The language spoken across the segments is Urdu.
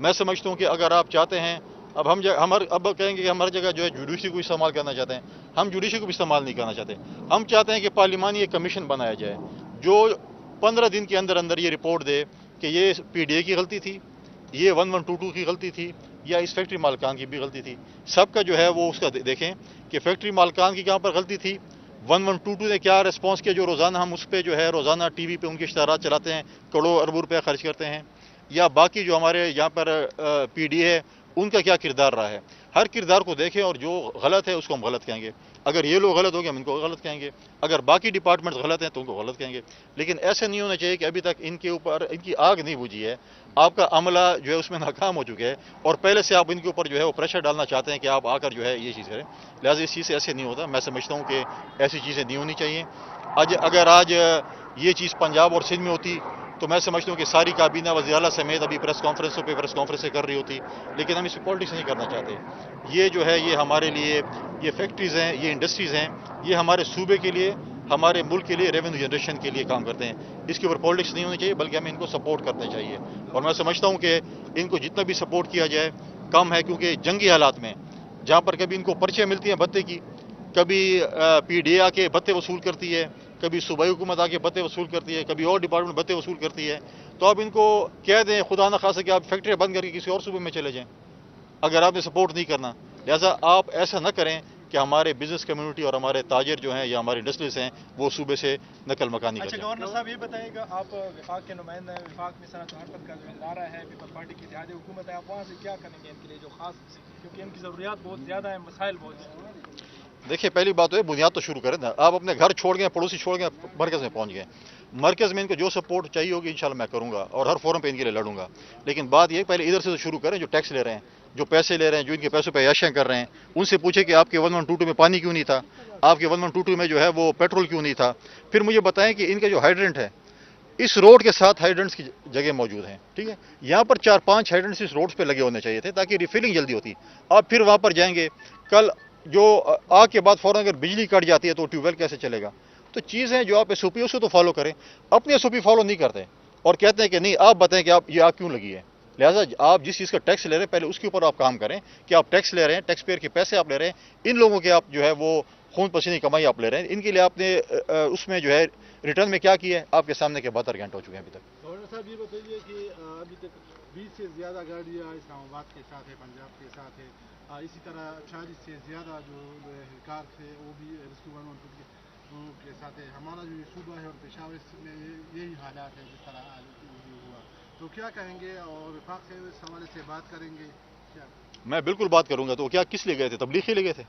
میں سمجھتا ہوں کہ اگر آپ چاہتے ہیں اب اب کہیں گے کہ ہماری جگہ جو ہے جوڈیشری کو استعمال کرنا چاہتے ہیں، ہم جوڈیشری کو بھی استعمال نہیں کرنا چاہتے. ہم چاہتے ہیں کہ پارلیمانی ایک کمیشن بنایا جائے جو 15 دن کے اندر اندر یہ رپورٹ دے کہ یہ پی ڈی اے کی غلطی تھی، یہ 1122 کی غلطی تھی، یا اس فیکٹری مالکان کی بھی غلطی تھی. سب کا جو ہے وہ اس کا دیکھیں کہ فیکٹری مالکان کی کہاں پر غلطی تھی، 1122 نے کیا ریسپانس کیا جو روزانہ ہم اس پہ جو ہے روزانہ ٹی وی پہ ان کے اشتہارات چلاتے ہیں، کروڑوں اربوں روپے خرچ کرتے ہیں، یا باقی جو ہمارے یہاں پر پی ڈی ہے ان کا کیا کردار رہا ہے. ہر کردار کو دیکھیں اور جو غلط ہے اس کو ہم غلط کہیں گے. اگر یہ لوگ غلط ہوں گے ہم ان کو غلط کہیں گے، اگر باقی ڈپارٹمنٹس غلط ہیں تو ان کو غلط کہیں گے. لیکن ایسا نہیں ہونا چاہیے کہ ابھی تک ان کے اوپر ان کی آگ نہیں بجھی ہے، آپ کا عملہ جو ہے اس میں ناکام ہو چکے ہے، اور پہلے سے آپ ان کے اوپر جو ہے وہ پریشر ڈالنا چاہتے ہیں کہ آپ آ کر جو ہے یہ چیز کریں. لہٰذا اس چیز سے ایسے نہیں ہوتا. میں سمجھتا ہوں کہ ایسی چیزیں نہیں ہونی چاہیے. اگر آج یہ چیز پنجاب اور سندھ میں ہوتی تو میں سمجھتا ہوں کہ ساری کابینہ وزیر اعلیٰ سمیت ابھی پریس کانفرنسیں کر رہی ہوتی. لیکن ہم اس میں پالیٹکس نہیں کرنا چاہتے. یہ جو ہے یہ ہمارے لیے یہ فیکٹریز ہیں، یہ انڈسٹریز ہیں، یہ ہمارے صوبے کے لیے، ہمارے ملک کے لیے ریونیو جنریشن کے لیے کام کرتے ہیں. اس کے اوپر پالیٹکس نہیں ہونی چاہیے، بلکہ ہمیں ان کو سپورٹ کرنا چاہیے. اور میں سمجھتا ہوں کہ ان کو جتنا بھی سپورٹ کیا جائے کم ہے، کیونکہ جنگی حالات میں جہاں پر کبھی ان کو پرچے ملتی ہیں بھتے کی، کبھی پی ڈی اے آ کے بھتے وصول کرتی ہے، کبھی صوبائی حکومت آ کے بھتے وصول کرتی ہے، کبھی اور ڈپارٹمنٹ بھتے وصول کرتی ہے، تو آپ ان کو کہہ دیں خدا نہ خواستہ کہ آپ فیکٹریاں بند کر کے کسی اور صوبے میں چلے جائیں اگر آپ نے سپورٹ نہیں کرنا. لہٰذا آپ ایسا نہ کریں کہ ہمارے بزنس کمیونٹی اور ہمارے تاجر جو ہیں یا ہمارے انڈسٹریز ہیں وہ صوبے سے نقل مکانی اچھا کریں. گورنر صاحب یہ بتائیے گا، آپ وفاق کے نمائندہ ہیں، وفاق میں صنعت معرفت کا جو ادارہ ہے، پیپلز پارٹی کی اتحادی حکومت ہے، آپ وہاں سے کیا کریں گے ان کے لیے جو خاص، کیونکہ ان کی ضروریات بہت زیادہ ہیں، مسائل بہت ہیں. دیکھیے پہلی بات تو ہے بنیاد تو شروع کریں نا. آپ اپنے گھر چھوڑ گئے، پڑوسی چھوڑ گئے، مرکز میں پہنچ گئے. مرکز میں ان کو جو سپورٹ چاہیے ہوگی انشاءاللہ میں کروں گا اور ہر فورم پہ ان کے لیے لڑوں گا. لیکن بات یہ ہے پہلے ادھر سے تو شروع کریں. جو ٹیکس لے رہے ہیں، جو پیسے لے رہے ہیں، جو ان کے پیسوں پہ عیاشیاں کر رہے ہیں، ان سے پوچھیں کہ آپ کے 1122 میں پانی کیوں نہیں تھا، آپ کے 1122 میں جو ہے وہ پیٹرول کیوں نہیں تھا. پھر مجھے بتائیں کہ ان کا جو ہائیڈرنٹ ہے اس روڈ کے ساتھ ہائیڈرنٹس کی جگہ موجود ہیں، ٹھیک ہے، یہاں پر 4-5 ہائیڈرنٹس اس روڈ پہ لگے ہونے چاہیے تھے تاکہ ریفلنگ جلدی ہوتی. آپ پھر وہاں پر جائیں گے، کل جو آگ کے بعد فوراً اگر بجلی کٹ جاتی ہے تو ٹیوب ویل کیسے چلے گا. تو چیزیں جو آپ ایس او پی اس کو تو فالو کریں. اپنی ایس او پی فالو نہیں کرتے اور کہتے ہیں کہ نہیں آپ بتائیں کہ آپ یہ آگ کیوں لگی ہے. لہٰذا آپ جس چیز کا ٹیکس لے رہے ہیں پہلے اس کے اوپر آپ کام کریں کہ آپ ٹیکس لے رہے ہیں، ٹیکس پیئر کے پیسے آپ لے رہے ہیں، ان لوگوں کے آپ جو ہے وہ خون پسینے کی کمائی آپ لے رہے ہیں، ان کے لیے آپ نے اس میں جو ہے ریٹرن میں کیا کیا ہے آپ کے سامنے کے 72 گھنٹے ہو چکے ہیں ابھی تک. گورنر صاحب یہ بتائیے کہ ابھی تک 20 سے زیادہ گاڑیاں اسلام آباد کے ساتھ ہے، پنجاب کے ساتھ ہے، اسی طرح 40 سے زیادہ جو اہلکار تھے وہ بھی ریسکیو کے ساتھ ہے. ہمارا جو صوبہ ہے اور پشاور میں یہی حالات ہے جس طرح ہوا، تو کیا کہیں گے اور وفاق سے اس حوالے سے بات کریں گے کیا؟ میں بالکل بات کروں گا. تو کیا کس لیے گئے تھے؟ تبلیغ کے لیے گئے تھے؟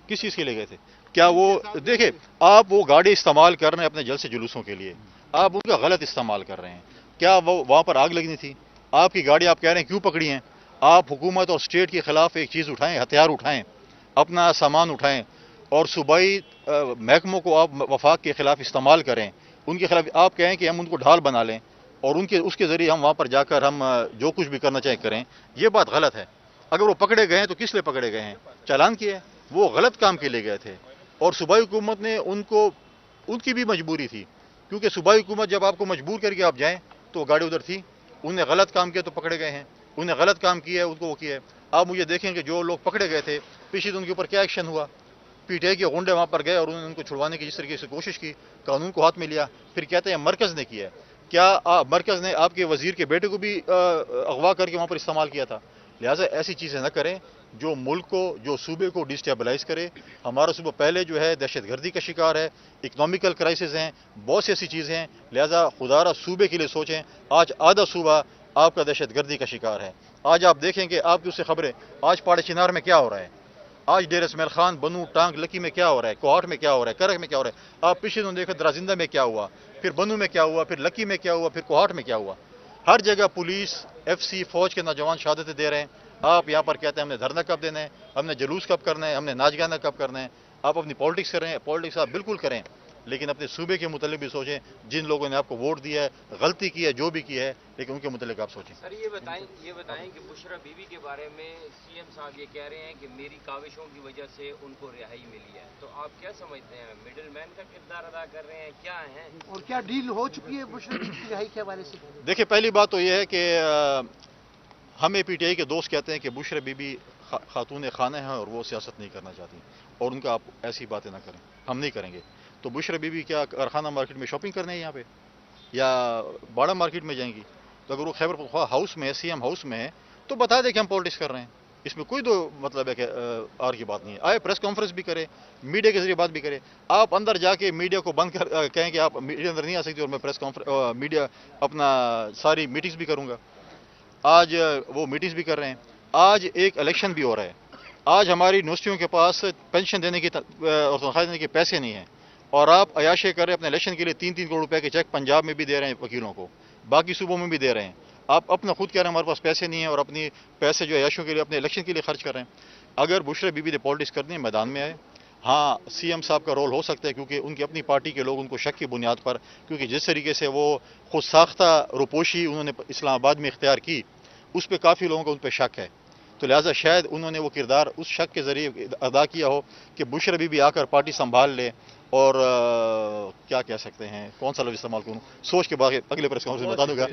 کس چیز کے لیے گئے تھے؟ کیا وہ دیکھیں آپ وہ گاڑی استعمال کر رہے ہیں اپنے جلسے جلوسوں کے لیے، آپ ان کا غلط استعمال کر رہے ہیں. کیا وہ وہاں پر آگ لگنی تھی؟ آپ کی گاڑی آپ کہہ رہے ہیں کیوں پکڑی ہیں؟ آپ حکومت اور اسٹیٹ کے خلاف ایک چیز اٹھائیں، ہتھیار اٹھائیں، اپنا سامان اٹھائیں اور صوبائی محکموں کو آپ وفاق کے خلاف استعمال کریں. ان کے خلاف آپ کہیں کہ ہم ان کو ڈھال بنا لیں اور اس کے ذریعے ہم وہاں پر جا کر ہم جو کچھ بھی کرنا چاہیں کریں. یہ بات غلط ہے. اگر وہ پکڑے گئے ہیں تو کس لیے پکڑے گئے ہیں؟ چالان کیا ہے، وہ غلط کام کے لیے گئے تھے. اور صوبائی حکومت نے ان کی بھی مجبوری تھی، کیونکہ صوبائی حکومت جب آپ کو مجبور کر کے آپ جائیں تو گاڑی ادھر تھی. انہوں نے غلط کام کیا تو پکڑے گئے ہیں، انہوں نے غلط کام کیا ہے ان کو وہ کیا ہے. آپ مجھے دیکھیں کہ جو لوگ پکڑے گئے تھے پچھلے دن ان کے اوپر کیا ایکشن ہوا. پی ٹی آئی کے غنڈے وہاں پر گئے اور انہوں نے ان کو چھڑوانے کی جس طریقے سے کوشش کی، قانون کو ہاتھ میں لیا. پھر کہتے ہیں مرکز نے کیا ہے. کیا مرکز نے آپ کے وزیر کے بیٹے کو بھی اغوا کر کے وہاں پر استعمال کیا تھا؟ لہٰذا ایسی چیزیں نہ کریں جو ملک کو، جو صوبے کو ڈسٹیبلائز کرے. ہمارا صوبہ پہلے جو ہے دہشت گردی کا شکار ہے، اکنامیکل کرائسس ہیں، بہت سی ایسی چیزیں ہیں. لہٰذا خدارہ صوبے کے لیے سوچیں. آج آدھا صوبہ آپ کا دہشت گردی کا شکار ہے. آج آپ دیکھیں کہ آپ کی اس سے خبریں، آج پاڑے چنار میں کیا ہو رہا ہے، آج ڈیر اسمیل خان، بنو، ٹانگ، لکی میں کیا ہو رہا ہے، کوہاٹ میں کیا ہو رہا ہے، کرک میں کیا ہو رہا ہے. آپ پچھلے دن دیکھیں درازندہ میں کیا ہوا، پھر بنو میں کیا ہوا، پھر لکی میں کیا ہوا، پھر کوہاٹ میں کیا ہوا. ہر جگہ پولیس، ایف سی، فوج کے نوجوان شہادتیں دے رہے ہیں. آپ یہاں پر کہتے ہیں ہم نے دھرنا کب دینا ہے، ہم نے جلوس کب کرنا ہے، ہم نے ناچ گانا کب کرنا ہے. آپ اپنی پالیٹکس کر رہے ہیں، پالیٹکس آپ بالکل کریں، لیکن اپنے صوبے کے متعلق بھی سوچیں. جن لوگوں نے آپ کو ووٹ دیا ہے، غلطی کی ہے، جو بھی کی ہے، لیکن ان کے متعلق آپ سوچیں. سر یہ بتائیں کہ بشرا بی بی کے بارے میں سی ایم صاحب یہ کہہ رہے ہیں کہ میری کاوشوں کی وجہ سے ان کو رہائی ملی ہے، تو آپ کیا سمجھتے ہیں؟ مڈل مین کا کردار ادا کر رہے ہیں، کیا ہیں؟ اور کیا ڈیل ہو چکی ہے بشرا بی بی کی رہائی کے حوالے سے؟ دیکھیں پہلی بات تو یہ ہے کہ ہمیں پی ٹی آئی کے دوست کہتے ہیں کہ بشرا بی بی خاتون خانہ ہیں اور وہ سیاست نہیں کرنا چاہتی، اور ان کا آپ ایسی باتیں نہ کریں، ہم نہیں کریں گے۔ تو بشرا بی بی کیا کارخانہ مارکیٹ میں شاپنگ کرنے ہیں یہاں پہ، یا باڑا مارکیٹ میں جائیں گی؟ تو اگر وہ خیبر پختونخوا ہاؤس میں ہے، سی ایم ہاؤس میں ہے، تو بتا دے کہ ہم پالیٹکس کر رہے ہیں۔ اس میں کوئی دو مطلب ہے کہ اور کی بات نہیں ہے۔ آئے پریس کانفرنس بھی کرے، میڈیا کے ذریعے بات بھی کرے۔ آپ اندر جا کے میڈیا کو بند کر کہیں کہ آپ میڈیا اندر نہیں آ سکتے اور میں پریس کانفرنس میڈیا اپنا ساری میٹنگز بھی کروں گا۔ آج وہ میٹنگز بھی کر رہے ہیں۔ آج ایک الیکشن بھی ہو رہا ہے۔ آج ہماری یونیورسٹیوں کے پاس پینشن دینے کی اور تنخواہ دینے کے پیسے نہیں ہیں، اور آپ عیاشی کر رہے ہیں اپنے الیکشن کے لیے 3-3 کروڑ روپے کے چیک پنجاب میں بھی دے رہے ہیں وکیلوں کو، باقی صوبوں میں بھی دے رہے ہیں۔ آپ اپنا خود کہہ رہے ہیں ہمارے پاس پیسے نہیں ہیں، اور اپنی پیسے جو عیاشیوں کے لیے اپنے الیکشن کے لیے خرچ کر رہے ہیں۔ اگر بشرا بی بی نے پالیٹکس کرنی ہے، میدان میں آئے۔ ہاں سی ایم صاحب کا رول ہو سکتا ہے، کیونکہ ان کی اپنی پارٹی کے لوگ ان کو شک کی بنیاد پر، کیونکہ جس طریقے سے وہ خود ساختہ روپوشی انہوں نے اسلام آباد میں اختیار کی، اس پہ کافی لوگوں کو ان پہ شک ہے۔ تو لہٰذا شاید انہوں نے وہ کردار اس شک کے ذریعے ادا کیا ہو کہ بشرا بی بی آ کر پارٹی سنبھال لے، اور کیا کہہ سکتے ہیں، کون سا لفظ استعمال کروں، سوچ کے بعد اگلے پریس کانفرنس میں بتا دوں گا۔